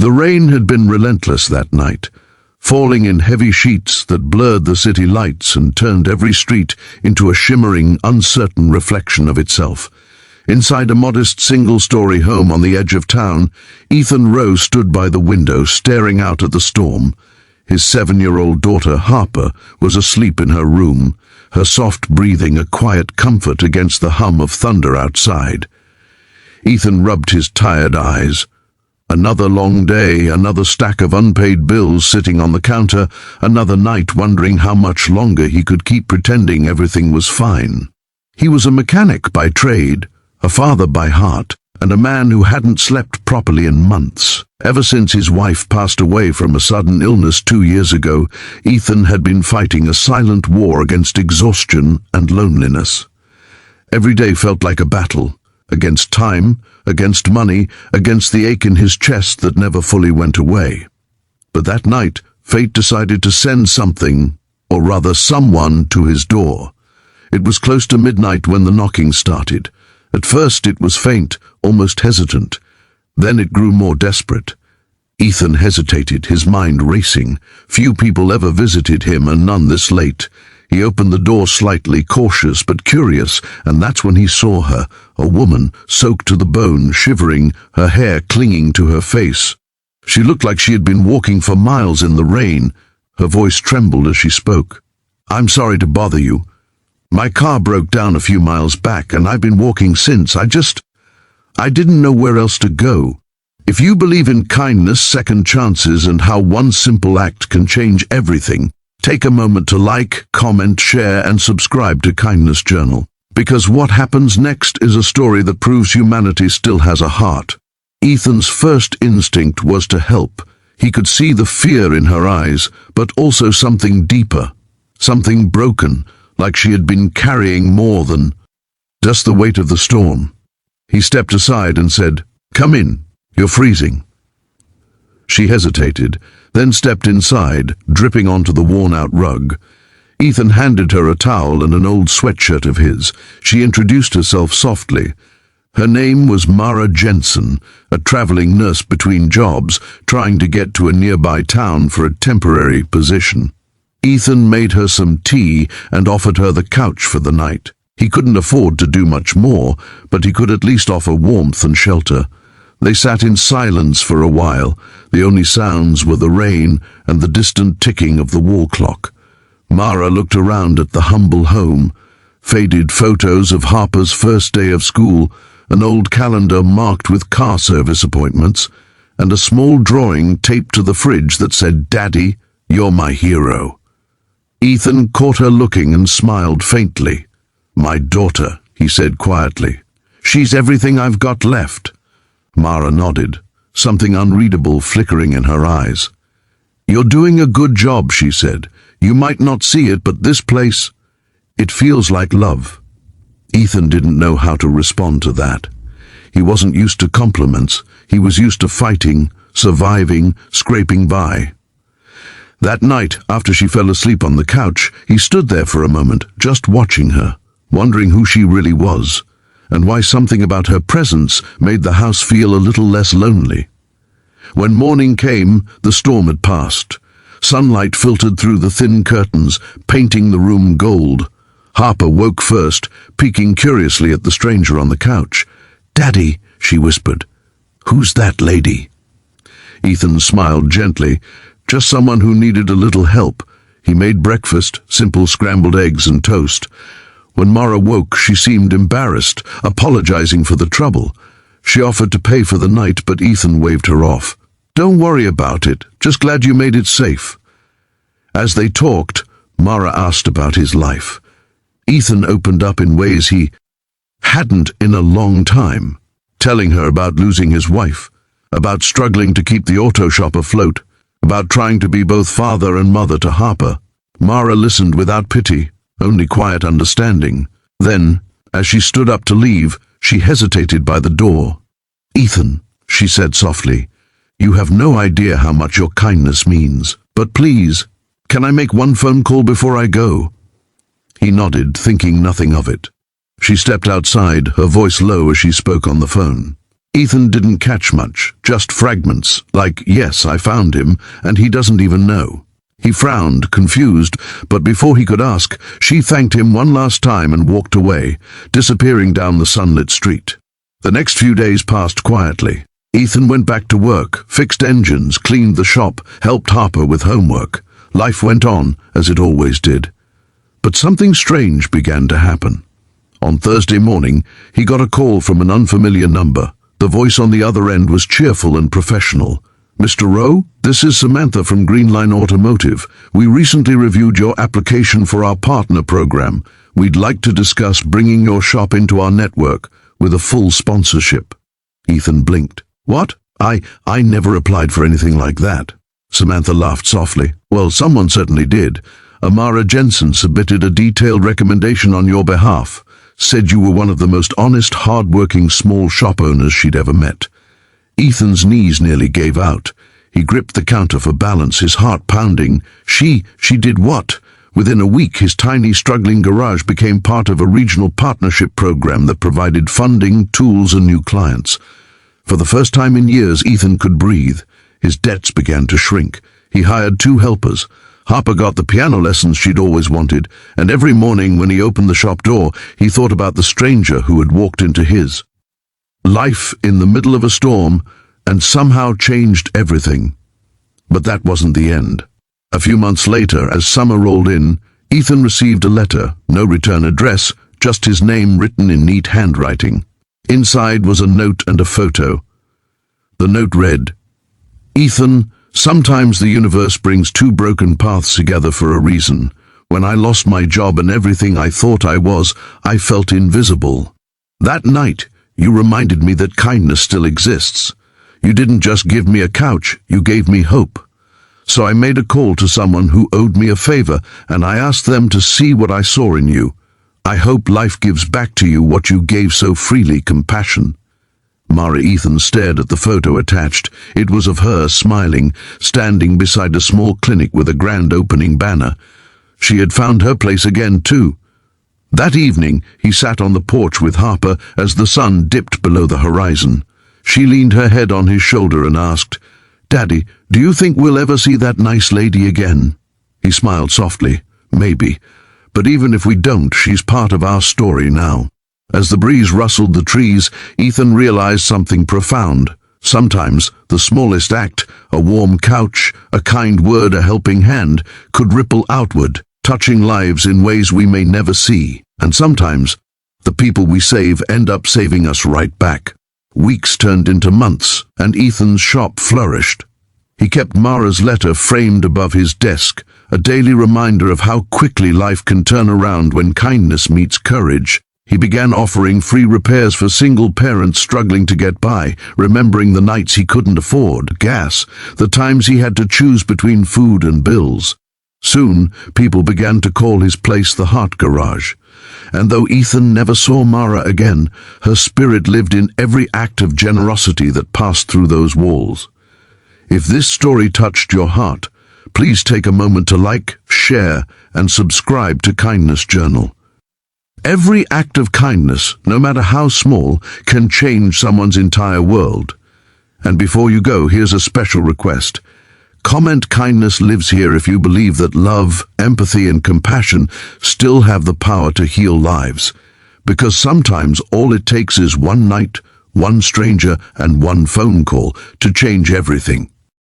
The rain had been relentless that night, falling in heavy sheets that blurred the city lights and turned every street into a shimmering, uncertain reflection of itself. Inside a modest single-story home on the edge of town, Ethan Rowe stood by the window staring out at the storm. His 7-year-old daughter, Harper, was asleep in her room, her soft breathing a quiet comfort against the hum of thunder outside. Ethan rubbed his tired eyes. Another long day, another stack of unpaid bills sitting on the counter, another night wondering how much longer he could keep pretending everything was fine. He was a mechanic by trade, a father by heart, and a man who hadn't slept properly in months. Ever since his wife passed away from a sudden illness 2 years ago, Ethan had been fighting a silent war against exhaustion and loneliness. Every day felt like a battle, against time, against money, against the ache in his chest that never fully went away. But that night, fate decided to send something, or rather someone, to his door. It was close to midnight when the knocking started. At first it was faint, almost hesitant. Then it grew more desperate. Ethan hesitated, his mind racing. Few people ever visited him, and none this late. He opened the door slightly, cautious but curious, and that's when he saw her, a woman, soaked to the bone, shivering, her hair clinging to her face. She looked like she had been walking for miles in the rain. Her voice trembled as she spoke. "I'm sorry to bother you. My car broke down a few miles back, and I've been walking since. I didn't know where else to go. If you believe in kindness, second chances, and how one simple act can change everything, take a moment to like, comment, share, and subscribe to Kindness Journal. Because what happens next is a story that proves humanity still has a heart." Ethan's first instinct was to help. He could see the fear in her eyes, but also something deeper, something broken, like she had been carrying more than just the weight of the storm. He stepped aside and said, "Come in, you're freezing." She hesitated, then stepped inside, dripping onto the worn-out rug. Ethan handed her a towel and an old sweatshirt of his. She introduced herself softly. Her name was Mara Jensen, a traveling nurse between jobs, trying to get to a nearby town for a temporary position. Ethan made her some tea and offered her the couch for the night. He couldn't afford to do much more, but he could at least offer warmth and shelter. They sat in silence for a while. The only sounds were the rain and the distant ticking of the wall clock. Mara looked around at the humble home. Faded photos of Harper's first day of school, an old calendar marked with car service appointments, and a small drawing taped to the fridge that said, "Daddy, you're my hero." Ethan caught her looking and smiled faintly. "My daughter," he said quietly. "She's everything I've got left." Mara nodded, something unreadable flickering in her eyes. "You're doing a good job," she said. "You might not see it, but this place, it feels like love." Ethan didn't know how to respond to that. He wasn't used to compliments. He was used to fighting, surviving, scraping by. That night, after she fell asleep on the couch, he stood there for a moment, just watching her, wondering who she really was, and why something about her presence made the house feel a little less lonely. When morning came, the storm had passed. Sunlight filtered through the thin curtains, painting the room gold. Harper woke first, peeking curiously at the stranger on the couch. "Daddy," she whispered. "Who's that lady?" Ethan smiled gently. "Just someone who needed a little help." He made breakfast, simple scrambled eggs and toast. When Mara woke, she seemed embarrassed, apologizing for the trouble. She offered to pay for the night, but Ethan waved her off. "Don't worry about it, just glad you made it safe." As they talked, Mara asked about his life. Ethan opened up in ways he hadn't in a long time, telling her about losing his wife, about struggling to keep the auto shop afloat, about trying to be both father and mother to Harper. Mara listened without pity, only quiet understanding. Then, as she stood up to leave, she hesitated by the door. "Ethan," she said softly, "you have no idea how much your kindness means. But please, can I make one phone call before I go?" He nodded, thinking nothing of it. She stepped outside, her voice low as she spoke on the phone. Ethan didn't catch much, just fragments, like, yes, I found him, and he doesn't even know. He frowned, confused, but before he could ask, she thanked him one last time and walked away, disappearing down the sunlit street. The next few days passed quietly. Ethan went back to work, fixed engines, cleaned the shop, helped Harper with homework. Life went on, as it always did. But something strange began to happen. On Thursday morning, he got a call from an unfamiliar number. The voice on the other end was cheerful and professional. "Mr. Rowe, this is Samantha from Greenline Automotive. We recently reviewed your application for our partner program. We'd like to discuss bringing your shop into our network with a full sponsorship." Ethan blinked. "What? I never applied for anything like that." Samantha laughed softly. "Well, someone certainly did. Amara Jensen submitted a detailed recommendation on your behalf. Said you were one of the most honest, hard-working small shop owners she'd ever met." Ethan's knees nearly gave out. He gripped the counter for balance, his heart pounding. She did what? Within a week, his tiny, struggling garage became part of a regional partnership program that provided funding, tools, and new clients. For the first time in years, Ethan could breathe. His debts began to shrink. He hired 2 helpers. Harper got the piano lessons she'd always wanted, and every morning when he opened the shop door, he thought about the stranger who had walked into his. Life in the middle of a storm, and somehow changed everything. But that wasn't the end. A few months later, as summer rolled in, Ethan received a letter, no return address, just his name written in neat handwriting. Inside was a note and a photo. The note read, "Ethan, sometimes the universe brings 2 broken paths together for a reason. When I lost my job and everything I thought I was, I felt invisible. That night, you reminded me that kindness still exists. You didn't just give me a couch, you gave me hope. So I made a call to someone who owed me a favor, and I asked them to see what I saw in you. I hope life gives back to you what you gave so freely, compassion." Mara Ethan stared at the photo attached. It was of her, smiling, standing beside a small clinic with a grand opening banner. She had found her place again, too. That evening, he sat on the porch with Harper as the sun dipped below the horizon. She leaned her head on his shoulder and asked, "Daddy, do you think we'll ever see that nice lady again?" He smiled softly. "Maybe. But even if we don't, she's part of our story now." As the breeze rustled the trees, Ethan realized something profound. Sometimes the smallest act, a warm couch, a kind word, a helping hand, could ripple outward, touching lives in ways we may never see. And sometimes the people we save end up saving us right back. Weeks turned into months, and Ethan's shop flourished. He kept Mara's letter framed above his desk, a daily reminder of how quickly life can turn around when kindness meets courage. He began offering free repairs for single parents struggling to get by, remembering the nights he couldn't afford gas, the times he had to choose between food and bills. Soon, people began to call his place the Heart Garage. And though Ethan never saw Mara again, her spirit lived in every act of generosity that passed through those walls. If this story touched your heart, please take a moment to like, share, and subscribe to Kindness Journal. Every act of kindness, no matter how small, can change someone's entire world. And before you go, here's a special request. Comment "Kindness lives here" if you believe that love, empathy, and compassion still have the power to heal lives. Because sometimes all it takes is one night, one stranger, and one phone call to change everything.